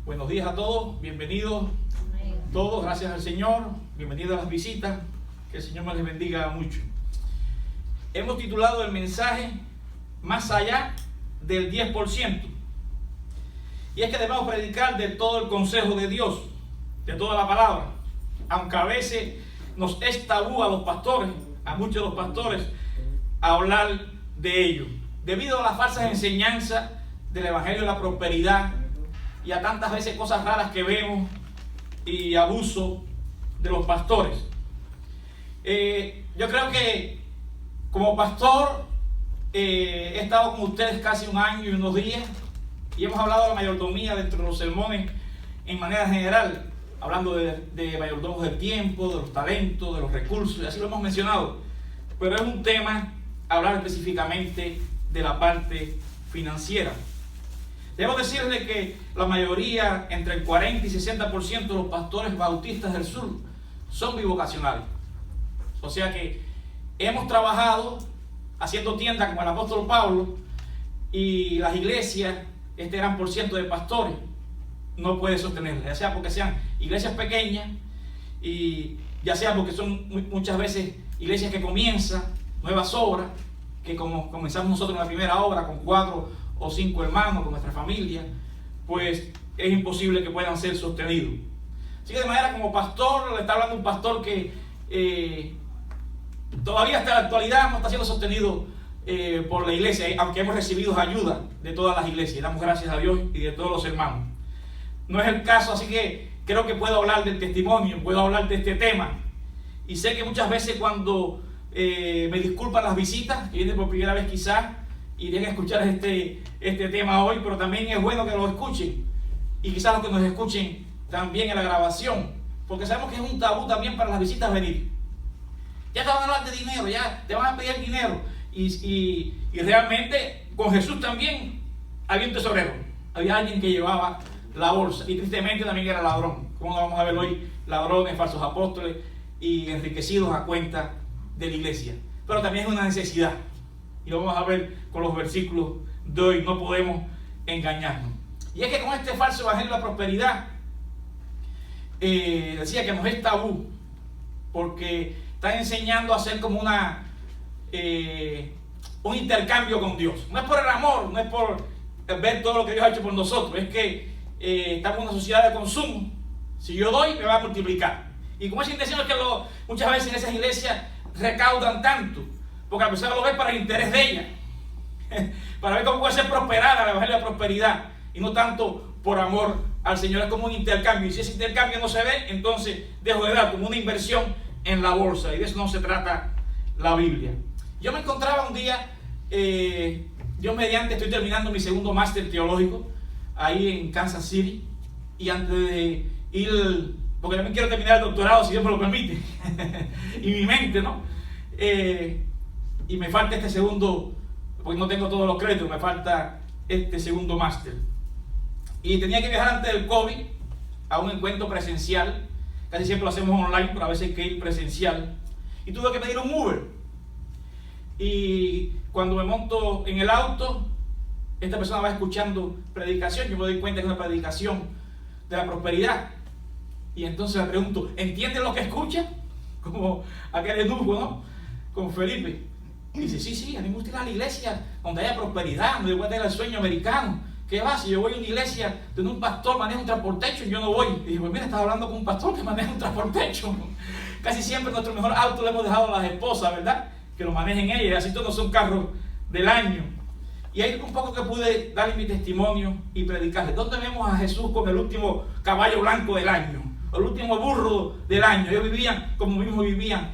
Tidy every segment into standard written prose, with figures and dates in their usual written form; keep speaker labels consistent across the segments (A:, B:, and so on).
A: Buenos días a todos, bienvenidos todos, gracias al Señor, bienvenidos a las visitas, que el Señor me les bendiga mucho. Hemos titulado el mensaje Más allá del 10%. Y es que debemos predicar de todo el consejo de Dios, de toda la palabra, aunque a veces nos es tabú a los pastores, a muchos de los pastores, a hablar de ello, debido a las falsas enseñanzas del Evangelio de la prosperidad y a tantas veces cosas raras que vemos y abuso de los pastores. Yo creo que como pastor he estado con ustedes casi un año y unos días y hemos hablado de la mayordomía dentro de los sermones en manera general, hablando de mayordomos del tiempo, de los talentos, de los recursos, y así lo hemos mencionado, pero es un tema hablar específicamente de la parte financiera. Debo decirle que la mayoría, entre el 40 y 60% de los pastores bautistas del sur son bivocacionales. O sea que hemos trabajado haciendo tiendas como el apóstol Pablo, y las iglesias, este gran por ciento de pastores, no puede sostenerlas, ya sea porque sean iglesias pequeñas, y ya sea porque son muchas veces iglesias que comienzan nuevas obras, que como comenzamos nosotros en la primera obra con 4 o 5 hermanos, con nuestra familia, pues es imposible que puedan ser sostenidos. Así que de manera como pastor, le está hablando un pastor que todavía hasta la actualidad no está siendo sostenido por la iglesia, aunque hemos recibido ayuda de todas las iglesias, damos gracias a Dios y de todos los hermanos. No es el caso, así que creo que puedo hablar del testimonio, puedo hablar de este tema, y sé que muchas veces cuando me disculpan las visitas, que vienen por primera vez quizás, y vienen a escuchar este tema hoy, pero también es bueno que lo escuchen, y quizás los que nos escuchen también en la grabación, porque sabemos que es un tabú también para las visitas venir. Ya te van a hablar de dinero, ya te van a pedir dinero, y realmente con Jesús también había un tesorero, había alguien que llevaba la bolsa, y tristemente también era ladrón, como vamos a ver hoy, ladrones, falsos apóstoles y enriquecidos a cuenta de la iglesia. Pero también es una necesidad, y lo vamos a ver con los versículos de hoy. No podemos engañarnos, y es que con este falso evangelio de la prosperidad decía que nos es tabú, porque están enseñando a hacer como un intercambio con Dios. No es por el amor, no es por ver todo lo que Dios ha hecho por nosotros, es que estamos en una sociedad de consumo. Si yo doy, me va a multiplicar. Y con esa intención es que muchas veces en esas iglesias recaudan tanto, porque a pesar lo ven para el interés de ella, para ver cómo puede ser prosperada la evangelio de la prosperidad, y no tanto por amor al Señor. Es como un intercambio, y si ese intercambio no se ve, entonces dejo de dar, como una inversión en la bolsa, y de eso no se trata la Biblia. Yo me encontraba un día, yo mediante estoy terminando mi segundo máster teológico ahí en Kansas City, y antes de ir, porque también quiero terminar el doctorado si Dios me lo permite, y mi mente, ¿no? Y me falta este segundo, porque no tengo todos los créditos, me falta este segundo máster. Y tenía que viajar antes del COVID a un encuentro presencial. Casi siempre lo hacemos online, pero a veces hay que ir presencial. Y tuve que pedir un Uber. Y cuando me monto en el auto, esta persona va escuchando predicación. Yo me doy cuenta que es una predicación de la prosperidad. Y entonces le pregunto, ¿entienden lo que escucha? Como aquel eunuco, ¿no? Con Felipe. Y dice, sí, a mí me gusta ir a la iglesia donde haya prosperidad, donde pueda tener el sueño americano. ¿Qué va? Si yo voy a una iglesia donde un pastor maneja un transportation, yo no voy. Y dije, pues mira, estás hablando con un pastor que maneja un transportation. Casi siempre nuestro mejor auto le hemos dejado a las esposas, ¿verdad? Que lo manejen ellas, así todos son carros del año. Y ahí un poco que pude darle mi testimonio y predicarle. ¿Dónde vemos a Jesús con el último caballo blanco del año? El último burro del año. Ellos vivían como mismo vivían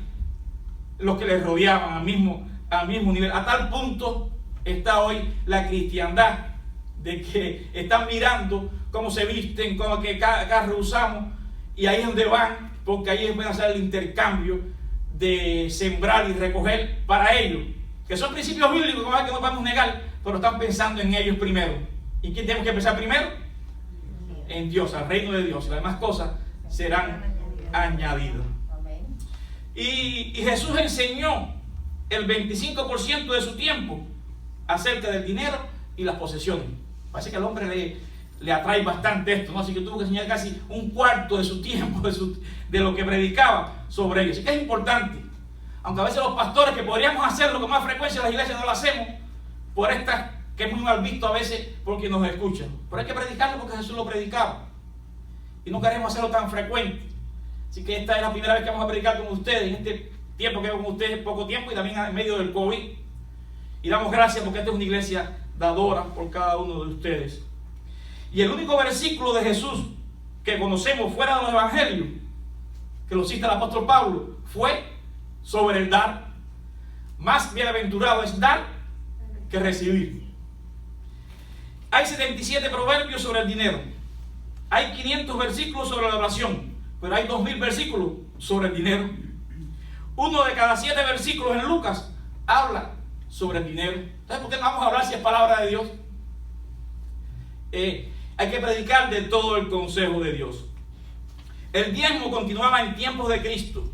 A: los que les rodeaban al mismo nivel. A tal punto está hoy la cristiandad, de que están mirando cómo se visten, cómo qué carro usamos, y ahí es donde van, porque ahí pueden hacer el intercambio de sembrar y recoger para ellos, que son principios bíblicos que no vamos a negar, pero están pensando en ellos primero. ¿Y quién tenemos que pensar primero? En Dios, al reino de Dios, y las demás cosas serán añadidas. Y Jesús enseñó el 25% de su tiempo acerca del dinero y las posesiones. Parece que al hombre le atrae bastante esto, ¿no? Así que tuvo que enseñar casi un cuarto de su tiempo, de lo que predicaba sobre ello. Así que es importante, aunque a veces los pastores, que podríamos hacerlo con más frecuencia en las iglesias, no lo hacemos, por esta que es muy mal visto a veces porque nos escuchan. Pero hay que predicarlo porque Jesús lo predicaba. Y no queremos hacerlo tan frecuente. Así que esta es la primera vez que vamos a predicar con ustedes, en este tiempo que con ustedes, poco tiempo, y también en medio del COVID. Y damos gracias porque esta es una iglesia dadora por cada uno de ustedes. Y el único versículo de Jesús que conocemos fuera de los evangelios, que lo cita el apóstol Pablo, fue sobre el dar. Más bienaventurado es dar que recibir. Hay 77 proverbios sobre el dinero. Hay 500 versículos sobre la oración, pero hay 2000 versículos sobre el dinero. Uno de cada 7 versículos en Lucas habla sobre el dinero. ¿Sabes por qué no vamos a hablar si es palabra de Dios? Hay que predicar de todo el consejo de Dios. El diezmo continuaba en tiempos de Cristo,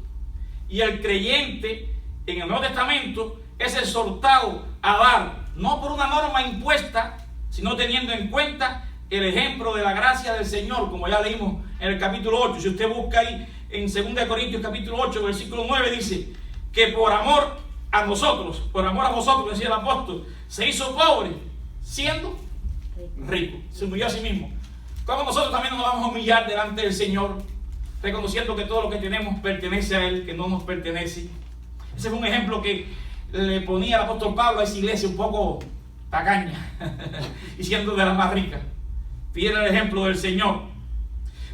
A: y el creyente en el Nuevo Testamento es exhortado a dar, no por una norma impuesta, sino teniendo en cuenta el ejemplo de la gracia del Señor, como ya leímos en el capítulo 8. Si usted busca ahí en 2 Corintios capítulo 8, versículo 9, dice que por amor a vosotros, decía el apóstol, se hizo pobre, siendo rico. Se humilló a sí mismo. Como nosotros también nos vamos a humillar delante del Señor, reconociendo que todo lo que tenemos pertenece a Él, que no nos pertenece. Ese fue un ejemplo que le ponía el apóstol Pablo a esa iglesia un poco tacaña, y siendo de las más ricas. Fiel el ejemplo del Señor.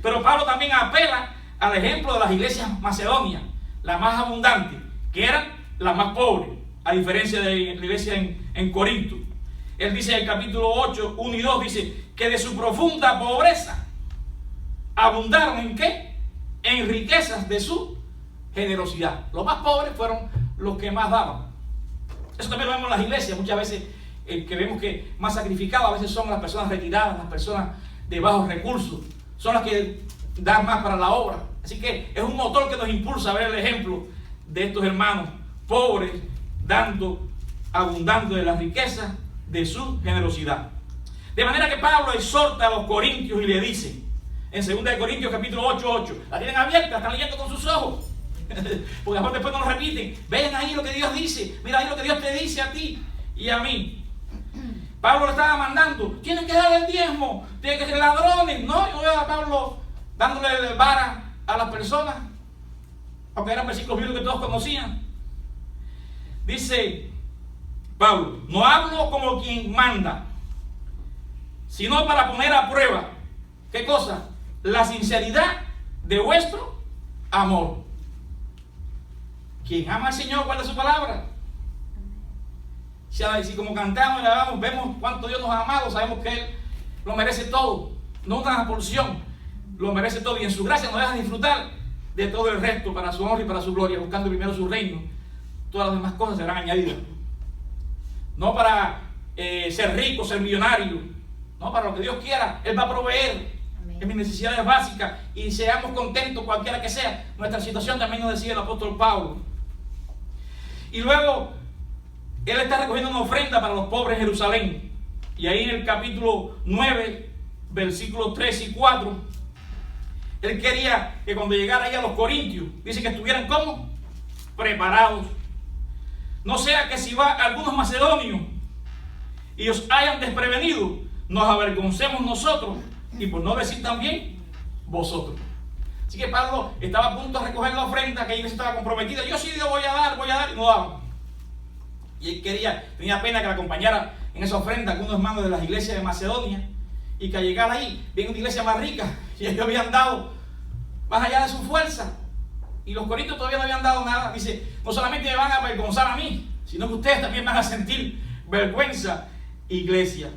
A: Pero Pablo también apela al ejemplo de las iglesias macedonias, las más abundantes, que eran las más pobres, a diferencia de la iglesia en Corinto. Él dice en el capítulo 8, 1 y 2, dice que de su profunda pobreza abundaron ¿en qué? En riquezas de su generosidad. Los más pobres fueron los que más daban. Eso también lo vemos en las iglesias. Muchas veces que vemos que más sacrificados a veces son las personas retiradas, las personas de bajos recursos, son las que dan más para la obra. Así que es un motor que nos impulsa a ver el ejemplo de estos hermanos pobres, dando, abundando de las riquezas de su generosidad. De manera que Pablo exhorta a los corintios y le dice, en 2 Corintios capítulo 8, la tienen abierta, están leyendo con sus ojos, porque después no lo repiten. Ven ahí lo que Dios dice, mira ahí lo que Dios te dice a ti y a mí. Pablo le estaba mandando, tienen que dar el diezmo, tienen que ser ladrones. No, yo veo a Pablo dándole vara a las personas, aunque eran versículos bíblicos que todos conocían. Dice Pablo, no hablo como quien manda, sino para poner a prueba, ¿qué cosa? La sinceridad de vuestro amor. Quien ama al Señor guarda su palabra. Si como cantamos y alabamos, vemos cuánto Dios nos ha amado, sabemos que Él lo merece todo, no una porción, lo merece todo, y en su gracia nos deja disfrutar de todo el resto para su honra y para su gloria, buscando primero su reino. Todas las demás cosas serán añadidas. No para ser rico, ser millonario, no, para lo que Dios quiera, Él va a proveer en mis necesidades básicas, y seamos contentos cualquiera que sea nuestra situación. También nos decía el apóstol Pablo. Y luego él está recogiendo una ofrenda para los pobres en Jerusalén, y ahí en el capítulo 9 versículos 3 y 4 él quería que cuando llegara ahí a los corintios, dice que estuvieran como preparados, no sea que si va algunos macedonios y os hayan desprevenido, nos avergoncemos nosotros, y por no decir también vosotros. Así que Pablo estaba a punto de recoger la ofrenda, que ellos estaba comprometida. Yo sí, Dios, voy a dar, y no daba. Y él tenía pena que le acompañara en esa ofrenda algunos hermanos de las iglesias de Macedonia, y que al llegar ahí, viene una iglesia más rica, y ellos habían dado más allá de su fuerza, y los corintios todavía no habían dado nada. Dice, no solamente me van a avergonzar a mí, sino que ustedes también van a sentir vergüenza, iglesia.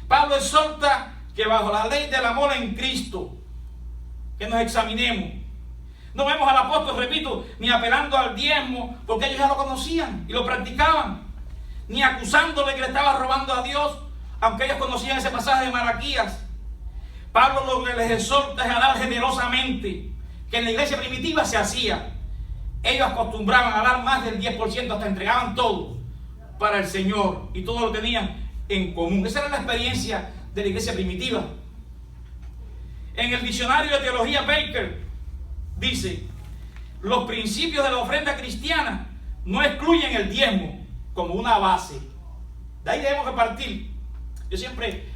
A: Pablo exhorta que bajo la ley del amor en Cristo, que nos examinemos. No vemos al apóstol, repito, ni apelando al diezmo, porque ellos ya lo conocían y lo practicaban, ni acusándole que le estaba robando a Dios, aunque ellos conocían ese pasaje de Malaquías. Pablo lo que les exhorta es a dar generosamente, que en la iglesia primitiva se hacía. Ellos acostumbraban a dar más del 10%, hasta entregaban todo para el Señor, y todo lo tenían en común. Esa era la experiencia de la iglesia primitiva. En el diccionario de teología Baker dice: los principios de la ofrenda cristiana no excluyen el diezmo como una base. De ahí debemos de partir. Yo siempre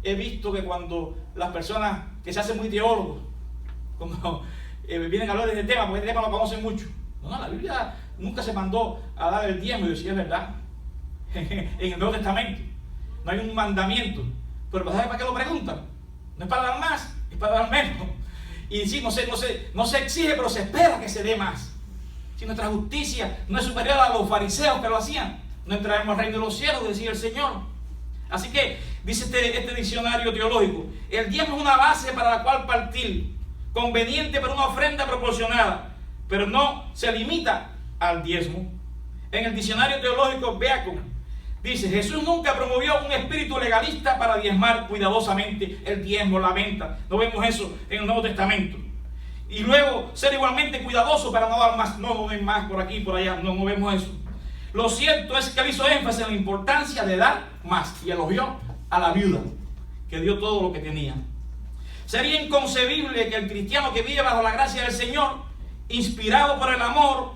A: he visto que cuando las personas que se hacen muy teólogos, cuando vienen a hablar de este tema, porque este tema lo conocen mucho. No, la Biblia nunca se mandó a dar el diezmo. Y yo decía, es verdad. En el Nuevo Testamento no hay un mandamiento. Pero ¿sabes para qué lo preguntan? No es para dar más, es para dar menos. Y sí, no se exige, pero se espera que se dé más. Si nuestra justicia no es superior a los fariseos que lo hacían, no entraremos al reino de los cielos, decía el Señor. Así que, dice este diccionario teológico, el diezmo es una base para la cual partir, conveniente para una ofrenda proporcionada, pero no se limita al diezmo. En el diccionario teológico Beacon dice: Jesús nunca promovió un espíritu legalista para diezmar cuidadosamente el diezmo, la venta. No vemos eso en el Nuevo Testamento. Y luego ser igualmente cuidadoso para no dar más, no den más por aquí y por allá, no vemos eso. Lo cierto es que él hizo énfasis en la importancia de dar más y elogió a la viuda, que dio todo lo que tenía. Sería inconcebible que el cristiano que vive bajo la gracia del Señor, inspirado por el amor,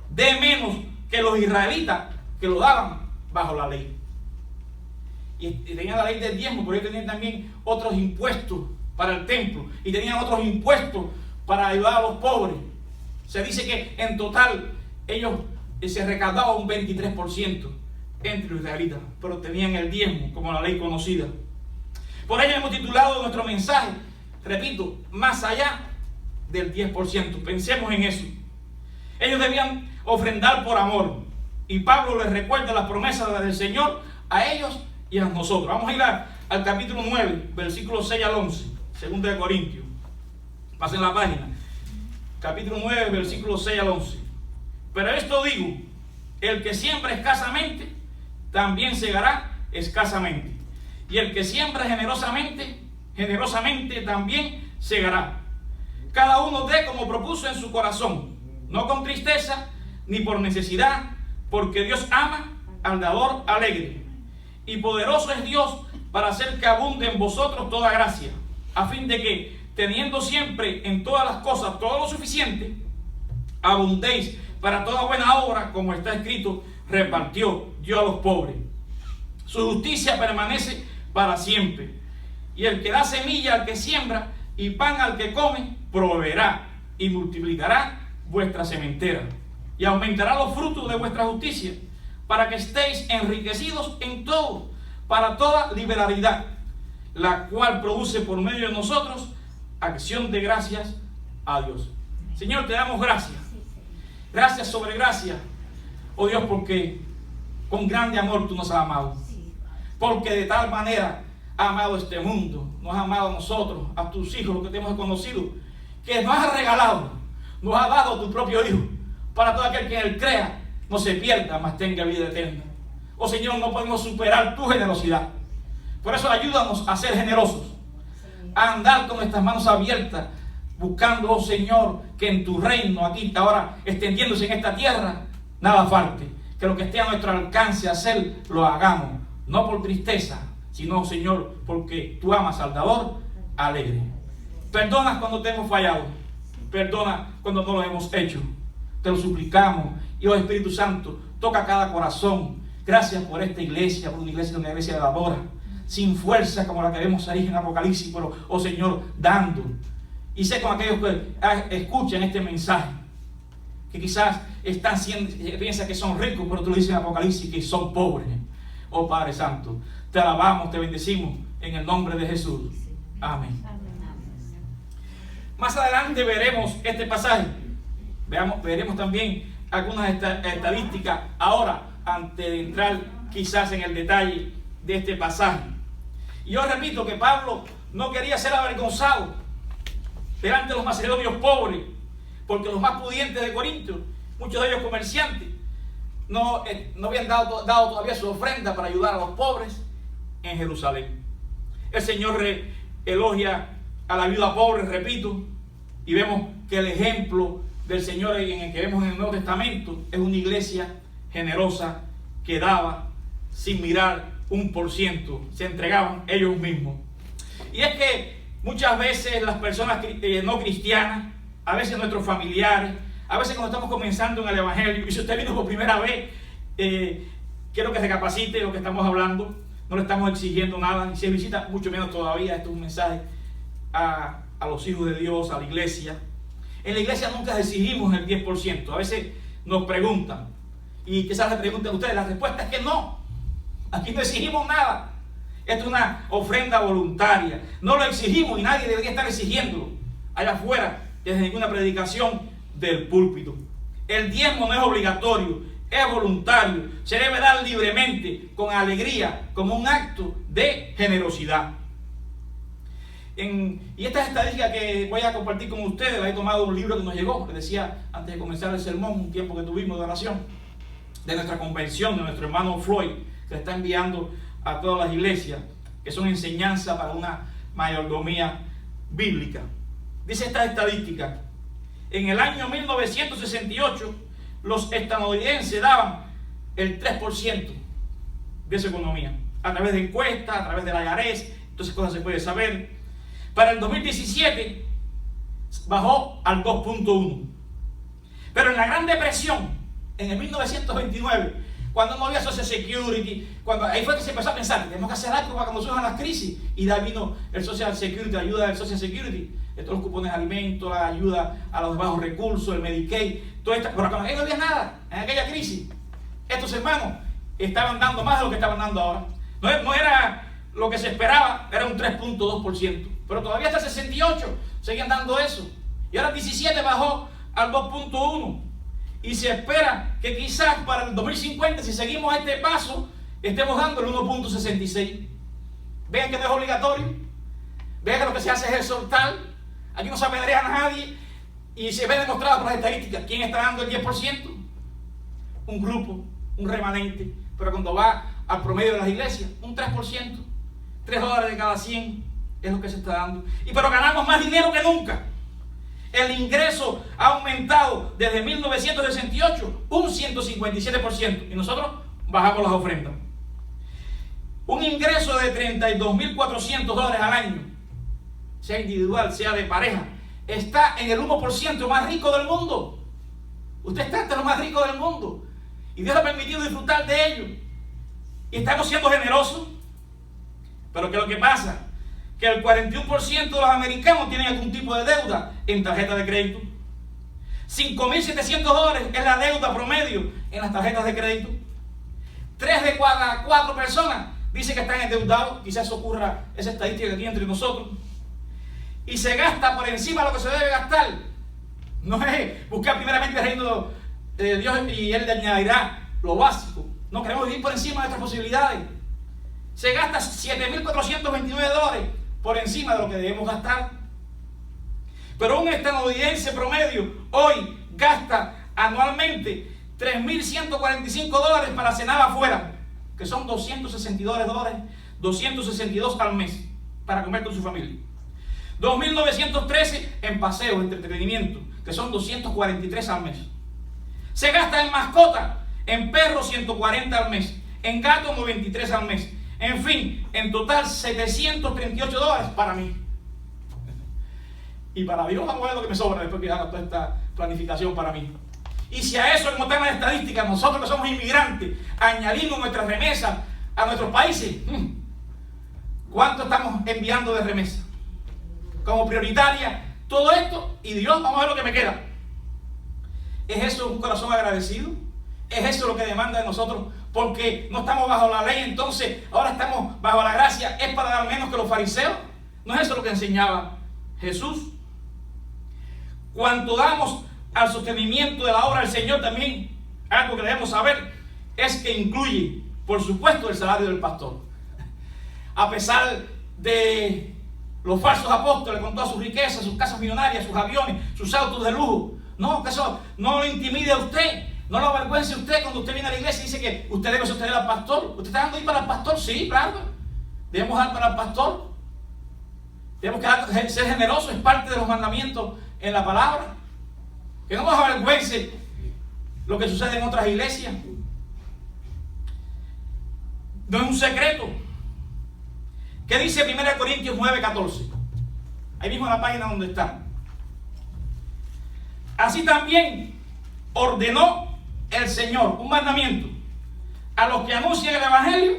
A: dé menos que los israelitas que lo daban bajo la ley. Y tenían la ley del diezmo, pero ellos tenían también otros impuestos para el templo y tenían otros impuestos para ayudar a los pobres. Se dice que en total ellos se recaudaba un 23% entre los israelitas, pero tenían el diezmo como la ley conocida. Por ello hemos titulado nuestro mensaje, repito, más allá del 10%. Pensemos en eso. Ellos debían ofrendar por amor, y Pablo les recuerda las promesas del Señor a ellos y a nosotros. Vamos a ir al capítulo 9, versículos 6 al 11, 2 de Corintios. Pasen la página. Capítulo 9, versículos 6 al 11. Pero esto digo: el que siembra escasamente, también segará escasamente. Y el que siembra generosamente, generosamente también segará. Cada uno dé como propuso en su corazón, no con tristeza ni por necesidad, porque Dios ama al dador alegre. Y poderoso es Dios para hacer que abunde en vosotros toda gracia, a fin de que, teniendo siempre en todas las cosas todo lo suficiente, abundéis para toda buena obra, como está escrito: repartió, dio a los pobres. Su justicia permanece para siempre. Y el que da semilla al que siembra y pan al que come, proveerá y multiplicará vuestra sementera y aumentará los frutos de vuestra justicia, para que estéis enriquecidos en todo, para toda liberalidad, la cual produce por medio de nosotros acción de gracias a Dios. Señor, te damos gracias. Gracias sobre gracia, oh Dios, porque con grande amor tú nos has amado. Porque de tal manera has amado este mundo, nos has amado a nosotros, a tus hijos, los que te hemos conocido, que nos has regalado, nos has dado tu propio Hijo, para todo aquel que en él crea no se pierda, mas tenga vida eterna. Oh Señor, no podemos superar tu generosidad. Por eso ayúdanos a ser generosos, a andar con nuestras manos abiertas, buscando, oh Señor, que en tu reino, aquí, ahora extendiéndose en esta tierra, nada falte. Que lo que esté a nuestro alcance hacer, lo hagamos. No por tristeza, sino, Señor, porque tú amas al dador alegre. Perdona cuando te hemos fallado. Perdona cuando no lo hemos hecho. Te lo suplicamos. Y, oh Espíritu Santo, toca cada corazón. Gracias por esta iglesia, por una iglesia de dadora, sin fuerza como la que vemos ahí en Apocalipsis, pero, oh Señor, dando. Y sé con aquellos que escuchan este mensaje, que quizás piensan que son ricos, pero tú lo dices en Apocalipsis que son pobres. Oh Padre Santo, te alabamos, te bendecimos en el nombre de Jesús. Amén. Más adelante veremos este pasaje. Veremos también algunas estadísticas ahora, antes de entrar quizás en el detalle de este pasaje. Y yo repito que Pablo no quería ser avergonzado delante de los macedonios pobres, porque los más pudientes de Corinto, muchos de ellos comerciantes, no habían dado todavía su ofrenda para ayudar a los pobres en Jerusalén. El Señor elogia a la viuda pobre, repito, y vemos que el ejemplo del Señor en el que vemos en el Nuevo Testamento es una iglesia generosa que daba sin mirar 1%, se entregaban ellos mismos. Y es que Muchas veces las personas no cristianas, a veces nuestros familiares, a veces cuando estamos comenzando en el Evangelio, y si usted vino por primera vez, quiero que recapacite lo que estamos hablando. No le estamos exigiendo nada, y si visita, mucho menos todavía. Esto es un mensaje a los hijos de Dios, a la iglesia. En la iglesia nunca exigimos el 10%. A veces nos preguntan, y quizás les pregunten a ustedes, la respuesta es que no. Aquí no exigimos nada. Esto es una ofrenda voluntaria. No lo exigimos y nadie debería estar exigiéndolo allá afuera, desde ninguna predicación del púlpito. El diezmo no es obligatorio, es voluntario. Se debe dar libremente, con alegría, como un acto de generosidad. Y esta estadística que voy a compartir con ustedes, la he tomado de un libro que nos llegó, que decía antes de comenzar el sermón, un tiempo que tuvimos de oración, de nuestra convención, de nuestro hermano Floyd, que está enviando a todas las iglesias, que son enseñanza para una mayordomía bíblica. Dice esta estadística: en el año 1968, los estadounidenses daban el 3% de su economía, a través de encuestas, a través de la IRS, entonces cosas se puede saber. Para el 2017 bajó al 2.1. Pero en la Gran Depresión, en el 1929, cuando no había Social Security, ahí fue que se empezó a pensar que tenemos que hacer algo para cuando surjan las crisis, y de ahí vino el Social Security, la ayuda del Social Security, de todos los cupones de alimentos, la ayuda a los bajos recursos, el Medicaid, todo esto. Pero cuando no había nada en aquella crisis, estos hermanos estaban dando más de lo que estaban dando ahora. No era lo que se esperaba, era un 3.2%, pero todavía hasta el 68 seguían dando eso, y ahora el 17 bajó al 2.1%, y se espera que quizás para el 2050, si seguimos a este paso, estemos dando el 1.66%. Vean que no es obligatorio, vean que lo que se hace es exhortar. Aquí no se apedrea a nadie, y se ve demostrado por las estadísticas quién está dando el 10%. Un grupo, un remanente, pero cuando va al promedio de las iglesias, un 3%, $3 de cada 100 es lo que se está dando. Pero ganamos más dinero que nunca. El ingreso ha aumentado desde 1968 un 157%, y nosotros bajamos las ofrendas. Un ingreso de $32.400 al año, sea individual, sea de pareja, está en el 1% más rico del mundo. Usted está entre los más ricos del mundo, y Dios ha permitido disfrutar de ello, y estamos siendo generosos. Pero ¿qué es lo que pasa? Que el 41% de los americanos tienen algún tipo de deuda en tarjeta de crédito. $5.700 es la deuda promedio en las tarjetas de crédito. 3 de cada 4 personas dicen que están endeudados. Quizás ocurra esa estadística aquí entre nosotros. Y se gasta por encima de lo que se debe gastar. No es buscar primeramente el reino de Dios y Él le añadirá lo básico. No, queremos vivir por encima de nuestras posibilidades. Se gasta $7.429 por encima de lo que debemos gastar. Pero un estadounidense promedio hoy gasta anualmente $3.145 para cenar afuera, que son $262, 262 al mes, para comer con su familia. $2.913 en paseos, entretenimiento, que son 243 al mes. Se gasta en mascota, en perros 140 al mes, en gatos 93 al mes. En fin, en total $738 para mí. Y para Dios, vamos a ver lo que me sobra después que haga toda esta planificación para mí. Y si a eso, como está en la estadística, nosotros que somos inmigrantes, añadimos nuestras remesas a nuestros países, ¿cuánto estamos enviando de remesa? Como prioritaria todo esto, y Dios, vamos a ver lo que me queda. ¿Es eso un corazón agradecido? ¿Es eso lo que demanda de nosotros? Porque no estamos bajo la ley, entonces ahora estamos bajo la gracia, ¿es para dar menos que los fariseos? ¿No es eso lo que enseñaba Jesús? Cuanto damos al sostenimiento de la obra del Señor, también algo que debemos saber es que incluye, por supuesto, el salario del pastor. A pesar de los falsos apóstoles con todas sus riquezas, sus casas millonarias, sus aviones, sus autos de lujo, no, que eso no lo intimide a usted. No lo avergüence usted cuando usted viene a la iglesia y dice que usted debe sostener al pastor. ¿Usted está dando ahí para el pastor? Sí, claro. Debemos dar para el pastor. Tenemos que ser generosos, es parte de los mandamientos en la palabra. Que no nos avergüence lo que sucede en otras iglesias. No es un secreto. ¿Qué dice 1 Corintios 9:14? ahí mismo en la página donde está. Así también ordenó el Señor un mandamiento a los que anuncian el Evangelio,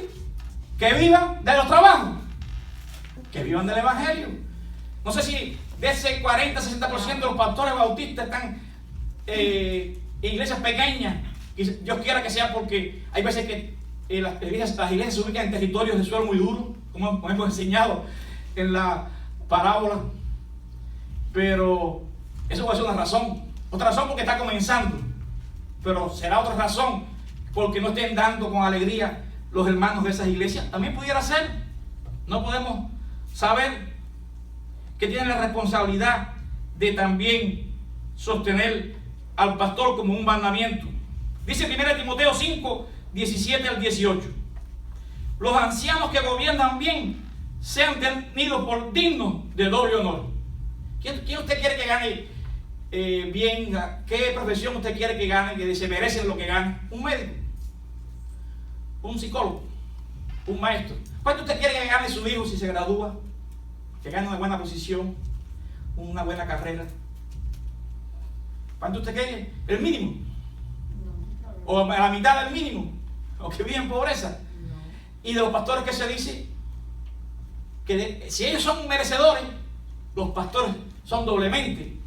A: que vivan de los trabajos, que vivan del Evangelio. No sé si de ese 40-60% de los pastores bautistas están en iglesias pequeñas. Dios quiera que sea, porque hay veces que las iglesias se ubican en territorios de suelo muy duro, como hemos enseñado en la parábola. Pero eso puede ser una razón. Otra razón porque está comenzando. Pero será otra razón porque no estén dando con alegría los hermanos de esas iglesias. También pudiera ser. No podemos saber que tienen la responsabilidad de también sostener al pastor como un mandamiento. Dice 1 Timoteo 5, 17 al 18. Los ancianos que gobiernan bien sean tenidos por dignos de doble honor. ¿Quién usted quiere que gane bien? ¿Qué profesión usted quiere que gane, que se merece lo que gane? Un médico, un psicólogo, un maestro. ¿Cuánto usted quiere que gane su hijo si se gradúa? Que gane una buena posición, una buena carrera. ¿Cuánto usted quiere? El mínimo. O a la mitad del mínimo. O que vive en pobreza. Y de los pastores, que se dice que si ellos son merecedores, los pastores son doblemente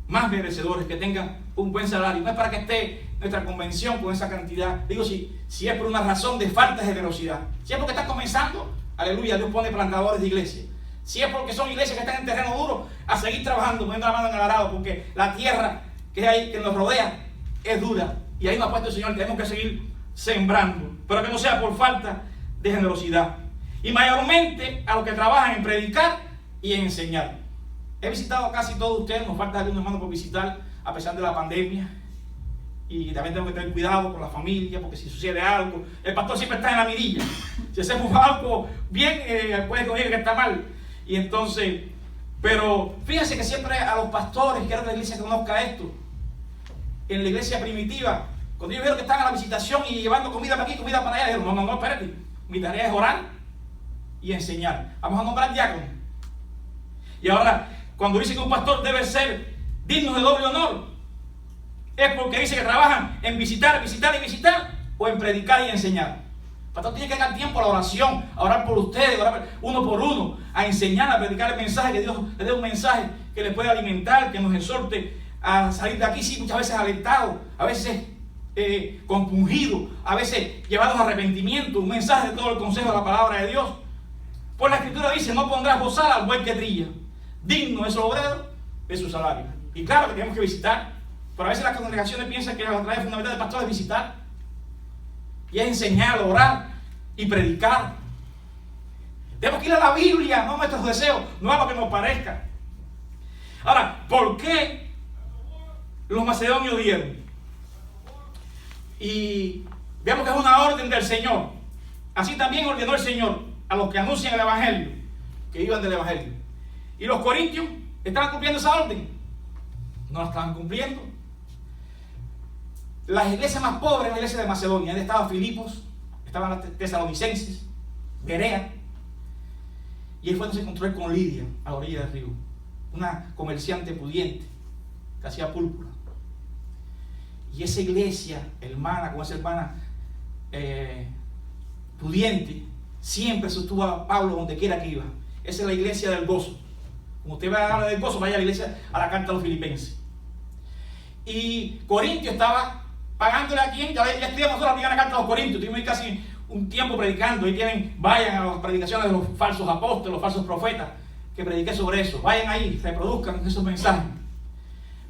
A: más merecedores, que tengan un buen salario. No es para que esté nuestra convención con esa cantidad. Digo, si es por una razón de falta de generosidad. Si es porque está comenzando, aleluya, Dios pone plantadores de iglesia. Si es porque son iglesias que están en terreno duro, a seguir trabajando, poniendo la mano en el arado, porque la tierra que hay, que nos rodea, es dura. Y ahí nos ha puesto el Señor, tenemos que seguir sembrando, pero que no sea por falta de generosidad. Y mayormente a los que trabajan en predicar y en enseñar. He visitado a casi todos ustedes, nos falta algunos hermanos por visitar, a pesar de la pandemia. Y también tenemos que tener cuidado con la familia, porque si sucede algo, el pastor siempre está en la mirilla. Si hacemos algo bien, puede decir que está mal. Y entonces, pero fíjense que siempre a los pastores, quiero que la iglesia conozca esto. En la iglesia primitiva, cuando ellos vieron que estaban a la visitación y llevando comida para aquí, comida para allá, dijeron, no, espérate, mi tarea es orar y enseñar. Vamos a nombrar diáconos. Y ahora, cuando dice que un pastor debe ser digno de doble honor, es porque dice que trabajan en visitar o en predicar y enseñar. El pastor tiene que dar tiempo a la oración, a orar por ustedes, a orar uno por uno, a enseñar, a predicar el mensaje, que Dios le dé un mensaje que les pueda alimentar, que nos exhorte a salir de aquí, sí, muchas veces alentados, a veces compungidos, a veces llevados a arrepentimiento, un mensaje de todo el consejo de la palabra de Dios. Pues la Escritura dice, no pondrás bozal al buey que trilla, digno es el obrero de su salario. Y claro que tenemos que visitar, pero a veces las congregaciones piensan que la tarea fundamental del pastor es visitar, y es enseñar, orar y predicar. Tenemos que ir a la Biblia, no a nuestros deseos, no a lo que nos parezca. Ahora, ¿por qué los macedonios dieron? Y veamos que es una orden del Señor. Así también ordenó el Señor a los que anuncian el Evangelio, que iban del Evangelio. Y los corintios estaban cumpliendo esa orden. No la estaban cumpliendo. Las iglesias más pobres, la iglesia de Macedonia, estaba Filipos, estaban las tesalonicenses, Berea. Y ahí fue donde se encontró con Lidia, a la orilla del río, una comerciante pudiente que hacía púrpura. Y esa iglesia, hermana, con esa hermana pudiente, siempre sostuvo a Pablo donde quiera que iba. Esa es la iglesia del gozo. Como usted va a hablar del gozo, vaya a la iglesia, a la carta a los filipenses. Y Corintio estaba pagándole a quien, ya estudiamos nosotros la primera carta a los Corintios, tuvimos casi un tiempo predicando. Ahí vayan a las predicaciones de los falsos apóstoles, los falsos profetas, que prediqué sobre eso. Vayan ahí, reproduzcan esos mensajes.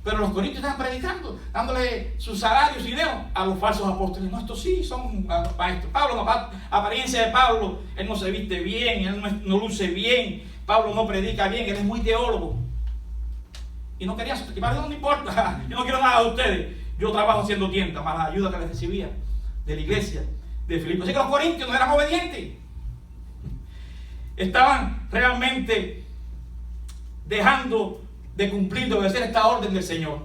A: Pero los corintios estaban predicando, dándole sus salarios y dinero a los falsos apóstoles. No, estos sí son maestros. Pablo, no, apariencia de Pablo, él no se viste bien, él no luce bien, Pablo no predica bien, él es muy teólogo. Y no quería, y Pablo no importa, yo no quiero nada de ustedes, yo trabajo haciendo tiendas, más la ayuda que les recibía de la iglesia de Filipos. Así que los corintios no eran obedientes, estaban realmente dejando de cumplir, de obedecer esta orden del Señor.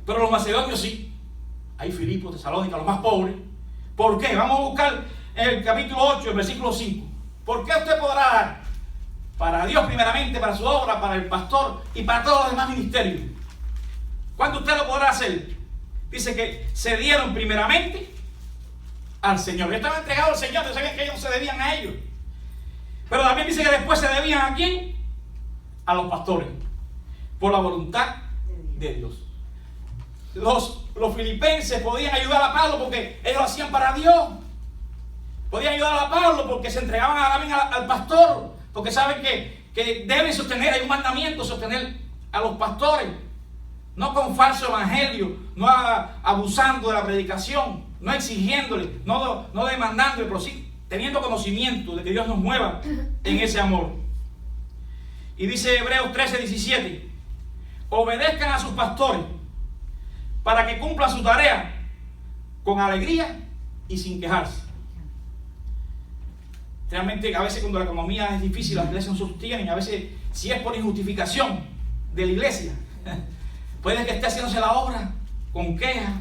A: Pero los macedonios sí. Hay Filipos, Tesalónica, los más pobres. ¿Por qué? Vamos a buscar en el capítulo 8, el versículo 5. ¿Por qué usted podrá dar para Dios primeramente, para su obra, para el pastor y para todos los demás ministerios. ¿Cuándo usted lo podrá hacer? Dice que se dieron primeramente al Señor. Estaban entregados al Señor, sabían que ellos no se debían a ellos. Pero también dice que después se debían ¿a quién? A los pastores, por la voluntad de Dios. Los filipenses podían ayudar a Pablo porque ellos lo hacían para Dios. Podían ayudar a Pablo porque se entregaban también al pastor, porque saben que deben sostener, hay un mandamiento, sostener a los pastores, no con falso evangelio, no abusando de la predicación, no exigiéndole, no demandándole, pero sí teniendo conocimiento de que Dios nos mueva en ese amor. Y dice Hebreos 13:17, obedezcan a sus pastores para que cumplan su tarea con alegría y sin quejarse. Realmente a veces cuando la economía es difícil, las iglesias no sostienen, a veces si es por injustificación de la iglesia, puede que esté haciéndose la obra con queja,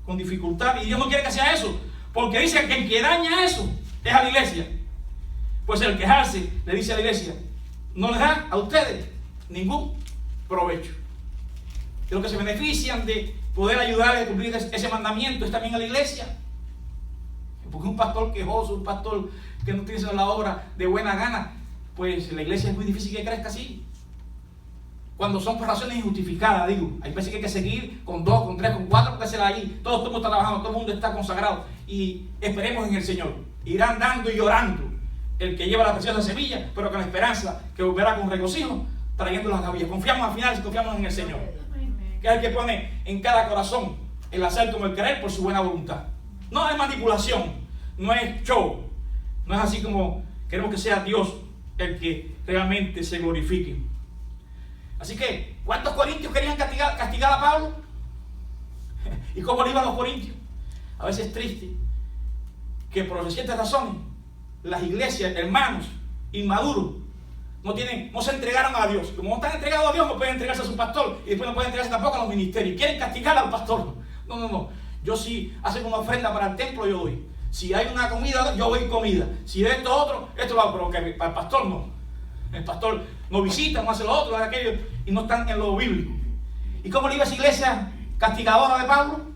A: con dificultad, y Dios no quiere que sea eso, porque dice que el que daña eso es a la iglesia. Pues el quejarse, le dice a la iglesia, no les da a ustedes ningún provecho. Y los que se benefician de poder ayudar a cumplir ese mandamiento es también a la iglesia. Porque un pastor quejoso, un pastor que no tiene la obra de buena gana, pues la iglesia es muy difícil que crezca así. Cuando son por razones injustificadas, digo, hay veces que hay que seguir con 2, con 3, con 4, porque será ahí, todo el mundo está trabajando, todo el mundo está consagrado, y esperemos en el Señor. Irán dando y llorando el que lleva la preciosa semilla, pero con la esperanza que volverá con regocijo, trayendo las gavillas. Confiamos al final, si confiamos en el Señor, que es el que pone en cada corazón el hacer como el querer por su buena voluntad. No es manipulación, no es show, no es así como queremos que sea Dios el que realmente se glorifique. Así que, ¿cuántos corintios querían castigar a Pablo? ¿Y cómo le iban los corintios? A veces es triste que por ciertas razones las iglesias, hermanos inmaduros, no se entregaron a Dios. Como no están entregados a Dios, no pueden entregarse a su pastor y después no pueden entregarse tampoco a los ministerios. Quieren castigar al pastor. No. Yo si hacen una ofrenda para el templo, yo doy. Si hay una comida, yo doy comida. Si de esto otro, esto lo hago, pero que para el pastor no. El pastor no visita, no hace lo otro, hace aquello, y no están en lo bíblico. ¿Y cómo le iba esa iglesia castigadora de Pablo?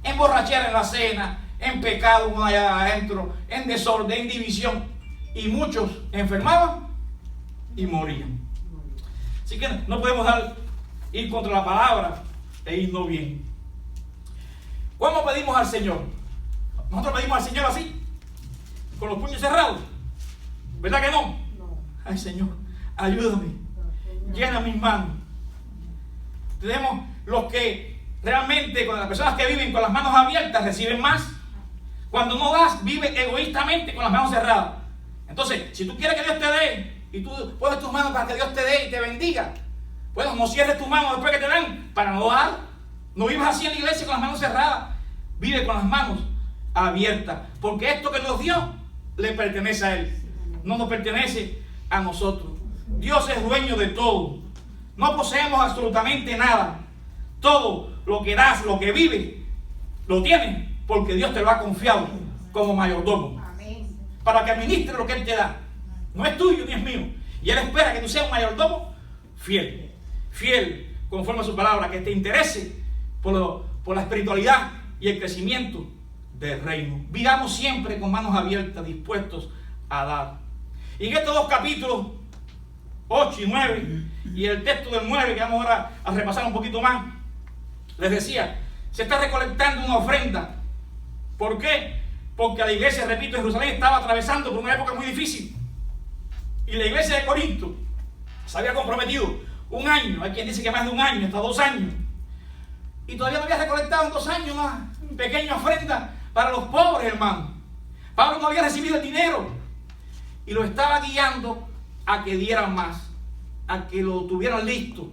A: En borrachera en la cena, en pecado allá adentro, en desorden, en división. Y muchos enfermaban y morían. Así que no podemos ir contra la palabra e irnos bien. ¿Cómo pedimos al Señor? Nosotros pedimos al Señor así, con los puños cerrados. ¿Verdad que no? Ay, Señor, ayúdame, llena mis manos. Tenemos los que realmente, con las personas que viven con las manos abiertas, reciben más. Cuando no das, vive egoístamente con las manos cerradas. Entonces, si tú quieres que Dios te dé, y tú pones tus manos para que Dios te dé y te bendiga, bueno, no cierres tus manos después que te dan, para no dar. No vivas así en la iglesia con las manos cerradas. Vive con las manos abiertas, porque esto que nos dio, le pertenece a Él. No nos pertenece a nosotros. Dios es dueño de todo. No poseemos absolutamente nada. Todo lo que das, lo que vives, lo tienes porque Dios te lo ha confiado como mayordomo. Amén. Para que administre lo que Él te da. No es tuyo ni es mío. Y Él espera que tú seas un mayordomo fiel. Fiel, conforme a su palabra, que te interese por la espiritualidad y el crecimiento del reino. Vivamos siempre con manos abiertas, dispuestos a dar. Y en estos dos capítulos, 8 y 9, y el texto del 9, que vamos ahora a repasar un poquito más, les decía, se está recolectando una ofrenda. ¿Por qué? Porque la iglesia, repito, de Jerusalén estaba atravesando por una época muy difícil. Y la iglesia de Corinto se había comprometido un año, hay quien dice que más de un año, hasta 2 años. Y todavía no había recolectado en 2 años una pequeña ofrenda para los pobres, hermanos. Pablo no había recibido el dinero. Y lo estaba guiando a que dieran más, a que lo tuvieran listo,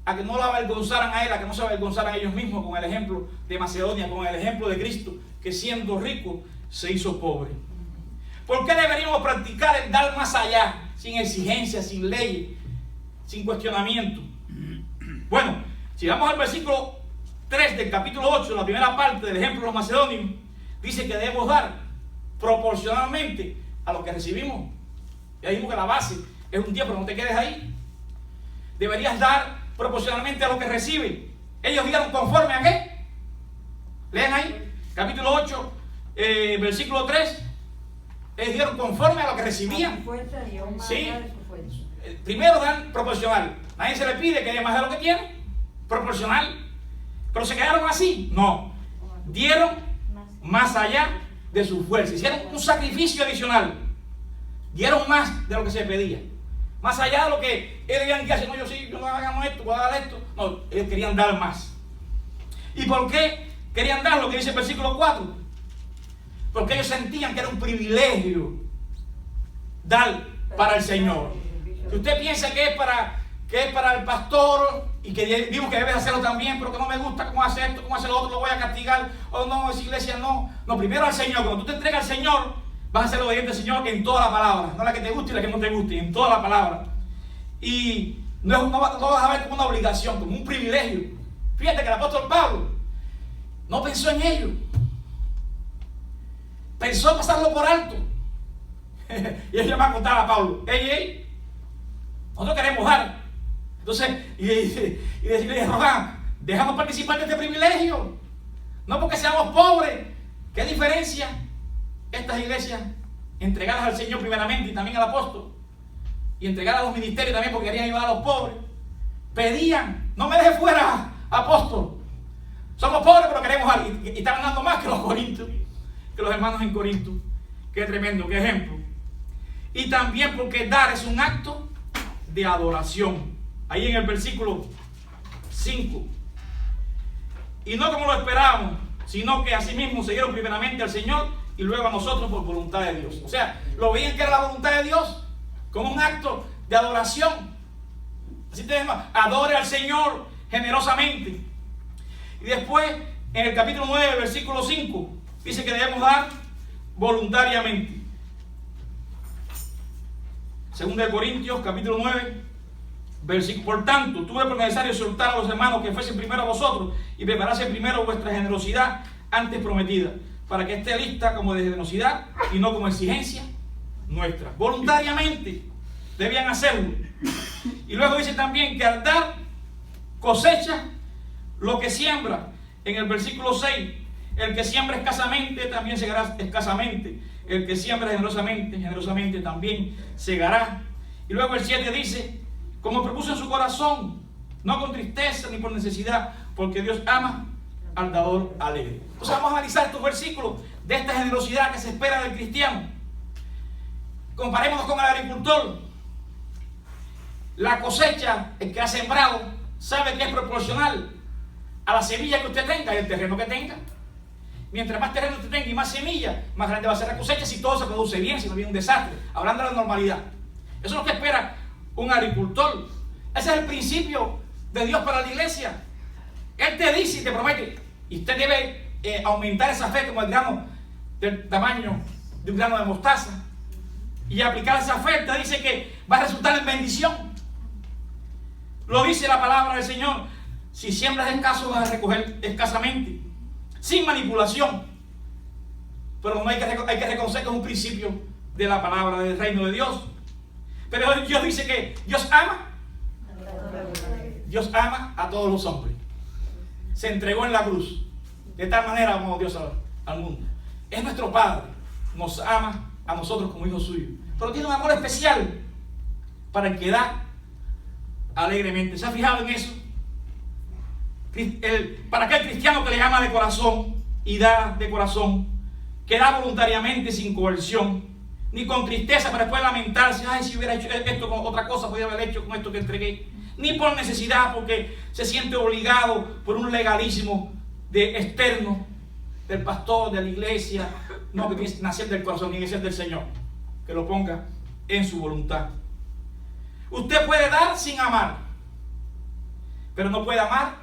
A: a que no lo avergonzaran a él, a que no se avergonzaran ellos mismos con el ejemplo de Macedonia, con el ejemplo de Cristo, que siendo rico se hizo pobre. ¿Por qué deberíamos practicar el dar más allá, sin exigencias, sin leyes, sin cuestionamiento? Bueno, si vamos al versículo 3 del capítulo 8, la primera parte del ejemplo de los macedonios, dice que debemos dar proporcionalmente a lo que recibimos Ya dijimos que la base es un 10, pero no te quedes ahí. Deberías dar proporcionalmente a lo que recibes. Ellos dieron conforme a qué. Lean ahí, capítulo 8, versículo 3. Ellos dieron conforme a lo que recibían. Sí. Primero dan proporcional. Nadie se le pide que dé más de lo que tiene. Proporcional. Pero se quedaron así. No. Dieron más allá de su fuerza. Hicieron un sacrificio adicional. Dieron más de lo que se pedía. Más allá de lo que ellos querían que hacer. No, yo no hagamos esto, voy a dar esto. No, ellos querían dar más. ¿Y por qué querían dar lo que dice el versículo 4? Porque ellos sentían que era un privilegio dar para el Señor. Si usted piensa que es para el pastor y que digo que debes hacerlo también, pero que no me gusta cómo hace esto, cómo hace lo otro, lo voy a castigar, o no, esa iglesia no. No, primero al Señor. Cuando tú te entregas al Señor, vas a ser obediente al Señor en toda la palabra, no la que te guste y la que no te guste, en toda la palabra. Y no vas a ver como una obligación, como un privilegio. Fíjate que el apóstol Pablo no pensó en ello. Pensó pasarlo por alto. Y él llama a contar a Pablo: ey, nosotros queremos dar. Entonces, y decirle: Rogan, déjanos participar de este privilegio. No porque seamos pobres. ¿Qué diferencia? Estas iglesias entregadas al Señor primeramente y también al apóstol, y entregadas a los ministerios también porque querían ayudar a los pobres, pedían: no me dejes fuera, apóstol. Somos pobres pero queremos algo. Y estaban dando más que los corintios, que los hermanos en Corinto. Qué tremendo, qué ejemplo. Y también porque dar es un acto de adoración. Ahí en el versículo 5. Y no como lo esperábamos, sino que asimismo se dieron primeramente al Señor y luego a nosotros por voluntad de Dios. O sea, lo veían que era la voluntad de Dios como un acto de adoración. Así tenemos: adore al Señor generosamente. Y después, en el capítulo 9, versículo 5, dice que debemos dar voluntariamente. Segunda de Corintios, capítulo 9, versículo: por tanto, tuve por necesario exhortar a los hermanos que fuesen primero a vosotros y preparasen primero vuestra generosidad antes prometida, para que esté lista como de generosidad y no como exigencia nuestra. Voluntariamente debían hacerlo. Y luego dice también que al dar cosecha lo que siembra. En el versículo 6, el que siembra escasamente también segará escasamente. El que siembra generosamente, generosamente también segará. Y luego el 7 dice: como propuso en su corazón, no con tristeza ni por necesidad, porque Dios ama al dador alegre. Entonces vamos a analizar estos versículos de esta generosidad que se espera del cristiano. Comparémonos con el agricultor. La cosecha, el que ha sembrado, sabe que es proporcional a la semilla que usted tenga y el terreno que tenga. Mientras más terreno usted tenga y más semilla, más grande va a ser la cosecha si todo se produce bien, si no viene un desastre. Hablando de la normalidad. Eso es lo que espera un agricultor. Ese es el principio de Dios para la iglesia. Él te dice y te promete, y usted debe aumentar esa fe como el grano del tamaño de un grano de mostaza, y aplicar esa fe. Te dice que va a resultar en bendición. Lo dice la palabra del Señor: si siembras escaso vas a recoger escasamente, sin manipulación. Pero no hay que reconocer que es un principio de la palabra del reino de Dios. Pero Dios dice que Dios ama a todos los hombres. Se entregó en la cruz. De tal manera amó Dios al mundo. Es nuestro Padre. Nos ama a nosotros como hijos suyos. Pero tiene un amor especial para el que da alegremente. ¿Se ha fijado en eso? Para aquel cristiano que le ama de corazón y da de corazón, que da voluntariamente sin coerción, ni con tristeza para después lamentarse: ay, si hubiera hecho esto con otra cosa, podría haber hecho con esto que entregué. Ni por necesidad, porque se siente obligado por un legalismo externo del pastor, de la iglesia. No, que tiene que nacer del corazón, tiene que ser del Señor, que lo ponga en su voluntad. Usted puede dar sin amar, pero no puede amar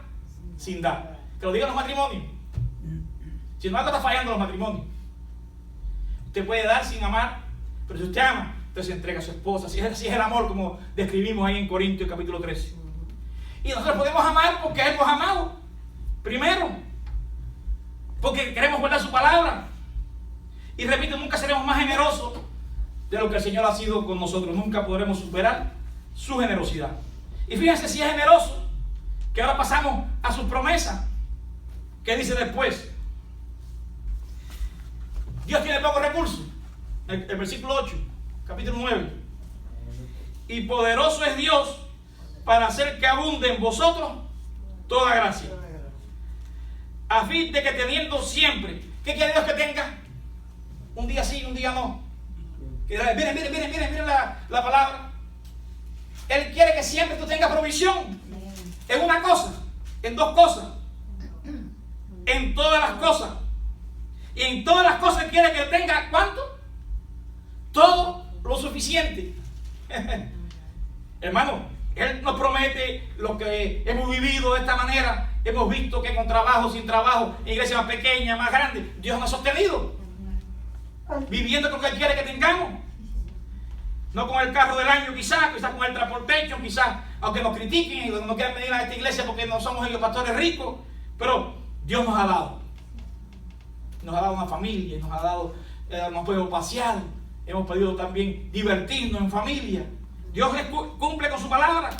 A: sin dar. Que lo digan los matrimonios. Si no, algo está fallando los matrimonios. Usted puede dar sin amar, pero si usted ama, entonces se entrega a su esposa. Así es el amor, como describimos ahí en Corintios capítulo 13. Y nosotros podemos amar porque Él nos ha amado primero, porque queremos guardar su palabra. Y repito, nunca seremos más generosos de lo que el Señor ha sido con nosotros. Nunca podremos superar su generosidad. Y fíjense si es generoso, que ahora pasamos a sus promesas. ¿Qué dice después? Dios tiene pocos recursos. El versículo 8, capítulo 9. Y poderoso es Dios para hacer que abunde en vosotros toda gracia, a fin de que teniendo siempre, ¿qué quiere Dios que tenga? Un día sí, un día no. Miren la palabra. Él quiere que siempre tú tengas provisión. En una cosa, en dos cosas, en todas las cosas. Y en todas las cosas quiere que tenga, ¿cuánto? Todo lo suficiente. Hermano, Él nos promete lo que hemos vivido de esta manera. Hemos visto que con trabajo, sin trabajo, en iglesias más pequeñas, más grandes, Dios nos ha sostenido. Viviendo con lo que Él quiere que tengamos. No con el carro del año quizás con el transportation, quizás, aunque nos critiquen y no quieran venir a esta iglesia porque no somos ellos pastores ricos. Pero Dios nos ha dado. Nos ha dado una familia, nos ha dado, hemos podido pasear, hemos podido también divertirnos en familia. Dios cumple con su palabra.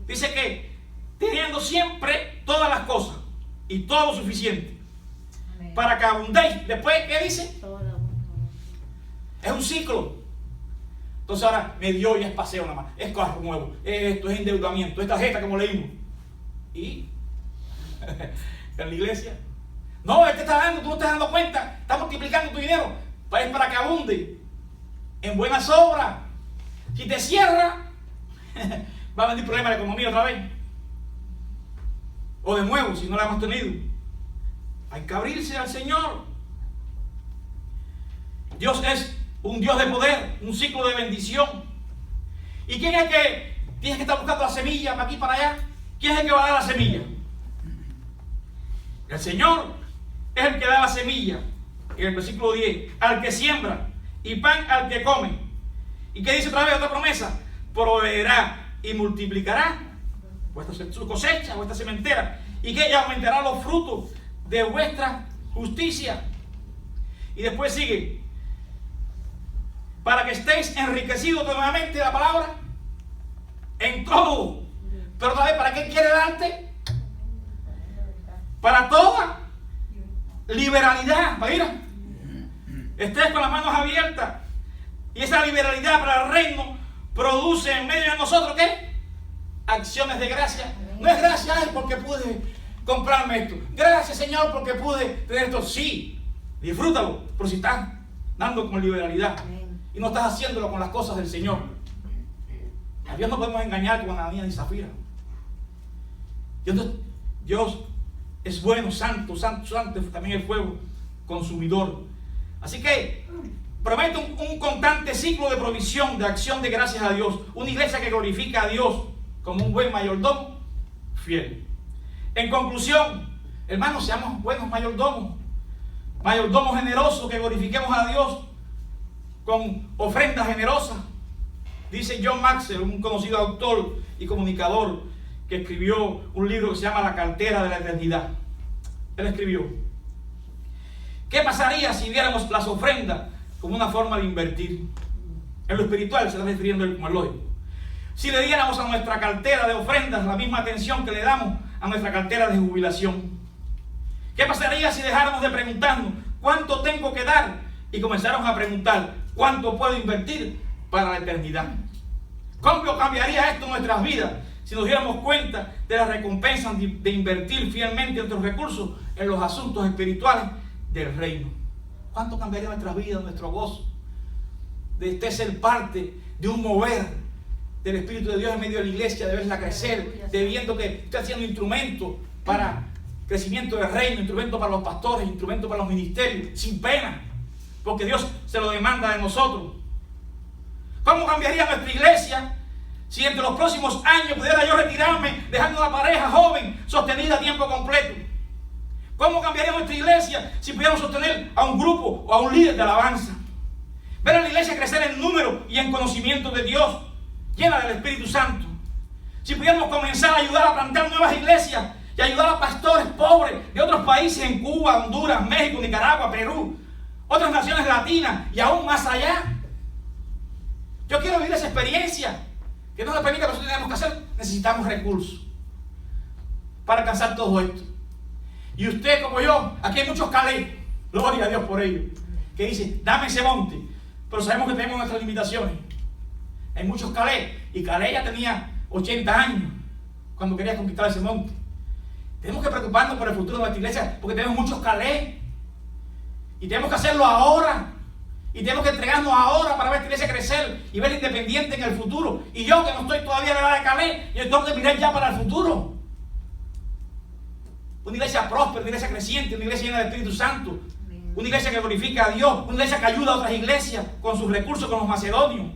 A: Dice que teniendo siempre todas las cosas y todo lo suficiente para que abundéis. Después, ¿qué dice? Es un ciclo. Entonces ahora me dio y es paseo nada más. Es carro nuevo, esto es endeudamiento, es tarjeta como leímos. Y en la iglesia, no, Él te está dando, tú no te estás dando cuenta, está multiplicando tu dinero. Es para que abunde en buenas obras. Si te cierra, va a venir problema de economía otra vez. O de nuevo, si no la hemos tenido. Hay que abrirse al Señor. Dios es un Dios de poder, un ciclo de bendición. ¿Y quién es que tienes que estar buscando la semilla para aquí y para allá? ¿Quién es el que va a dar la semilla? El Señor es el que da la semilla. En el versículo 10, al que siembra y pan al que come. ¿Y qué dice otra vez otra promesa? Proveerá y multiplicará su cosecha, vuestra sementera, y que ella aumentará los frutos de vuestra justicia. Y después sigue, para que estéis enriquecidos nuevamente, la palabra, en todo. Pero otra vez, ¿para qué quiere darte? Para toda liberalidad. Mira, estés con las manos abiertas. Y esa liberalidad para el reino produce en medio de nosotros, ¿qué? Acciones de gracia. No es gracias, ay, porque pude comprarme esto. Gracias, Señor, porque pude tener esto. Sí, disfrútalo, pero si estás dando con liberalidad y no estás haciéndolo con las cosas del Señor, a Dios no podemos engañar con Ananías y Zafira. Dios es bueno, santo, también el fuego consumidor. Así que promete un constante ciclo de provisión, de acción de gracias a Dios. Una iglesia que glorifica a Dios como un buen mayordomo fiel. En conclusión, hermanos, seamos buenos mayordomos. Mayordomos generosos, que glorifiquemos a Dios con ofrendas generosas. Dice John Maxwell, un conocido autor y comunicador, que escribió un libro que se llama La cartera de la eternidad. Él escribió: ¿qué pasaría si viéramos las ofrendas como una forma de invertir? En lo espiritual se está refiriendo él como el lógico. Si le diéramos a nuestra cartera de ofrendas la misma atención que le damos a nuestra cartera de jubilación. ¿Qué pasaría si dejáramos de preguntarnos cuánto tengo que dar y comenzáramos a preguntar cuánto puedo invertir para la eternidad? ¿Cómo cambiaría esto en nuestras vidas si nos diéramos cuenta de las recompensas de invertir fielmente nuestros recursos en los asuntos espirituales del reino? ¿Cuánto cambiaría nuestras vidas, nuestro gozo de ser parte de un mover del Espíritu de Dios en medio de la iglesia, de verla crecer, de viendo que está siendo instrumento para crecimiento del reino, instrumento para los pastores, instrumento para los ministerios, sin pena, porque Dios se lo demanda de nosotros? ¿Cómo cambiaría nuestra iglesia si entre los próximos años pudiera yo retirarme dejando una pareja joven sostenida a tiempo completo? ¿Cómo cambiaría nuestra iglesia si pudiéramos sostener a un grupo o a un líder de alabanza? Ver a la iglesia crecer en número y en conocimiento de Dios, llena del Espíritu Santo. Si pudiéramos comenzar a ayudar a plantar nuevas iglesias y ayudar a pastores pobres de otros países en Cuba, Honduras, México, Nicaragua, Perú, otras naciones latinas y aún más allá. Yo quiero vivir esa experiencia que nos la permite, nosotros tenemos que hacer. Necesitamos recursos para alcanzar todo esto. Y usted como yo, aquí hay muchos calés, gloria a Dios por ello, que dicen, dame ese monte, pero sabemos que tenemos nuestras limitaciones. Hay muchos calés, y Calé ya tenía 80 años cuando quería conquistar ese monte. Tenemos que preocuparnos por el futuro de nuestra iglesia, porque tenemos muchos calés, y tenemos que hacerlo ahora, y tenemos que entregarnos ahora para ver esta iglesia crecer y verla independiente en el futuro. Y yo que no estoy todavía en la edad de Calé, yo tengo que mirar ya para el futuro. Una iglesia próspera, una iglesia creciente, una iglesia llena del Espíritu Santo, una iglesia que glorifica a Dios, una iglesia que ayuda a otras iglesias con sus recursos, con los macedonios.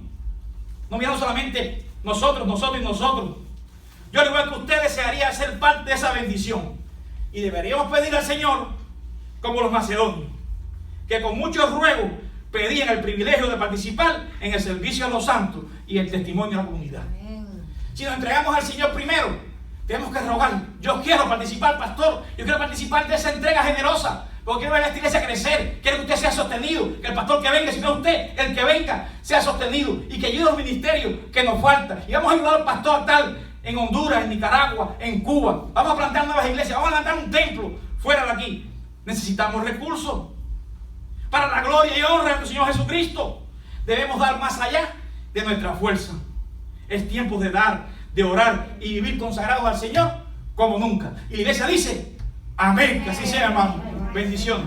A: No mirando solamente nosotros. Yo, al igual que usted, desearía ser parte de esa bendición. Y deberíamos pedir al Señor, como los macedonios, que con muchos ruegos pedían el privilegio de participar en el servicio a los santos y el testimonio a la comunidad. Si nos entregamos al Señor primero, tenemos que rogar. Yo quiero participar, pastor. Yo quiero participar de esa entrega generosa, porque quiero ver a esta iglesia crecer. Quiero que usted sea sostenido, que el pastor que venga, si no usted, el que venga, sea sostenido y que ayude a los ministerios que nos faltan. Y vamos a ayudar al pastor tal en Honduras, en Nicaragua, en Cuba. Vamos a plantar nuevas iglesias, vamos a plantar un templo fuera de aquí. Necesitamos recursos para la gloria y honra de nuestro Señor Jesucristo. Debemos dar más allá de nuestra fuerza. Es tiempo de dar, de orar y vivir consagrados al Señor como nunca. Y la iglesia dice, amén, que así sea, hermano. Bendiciones.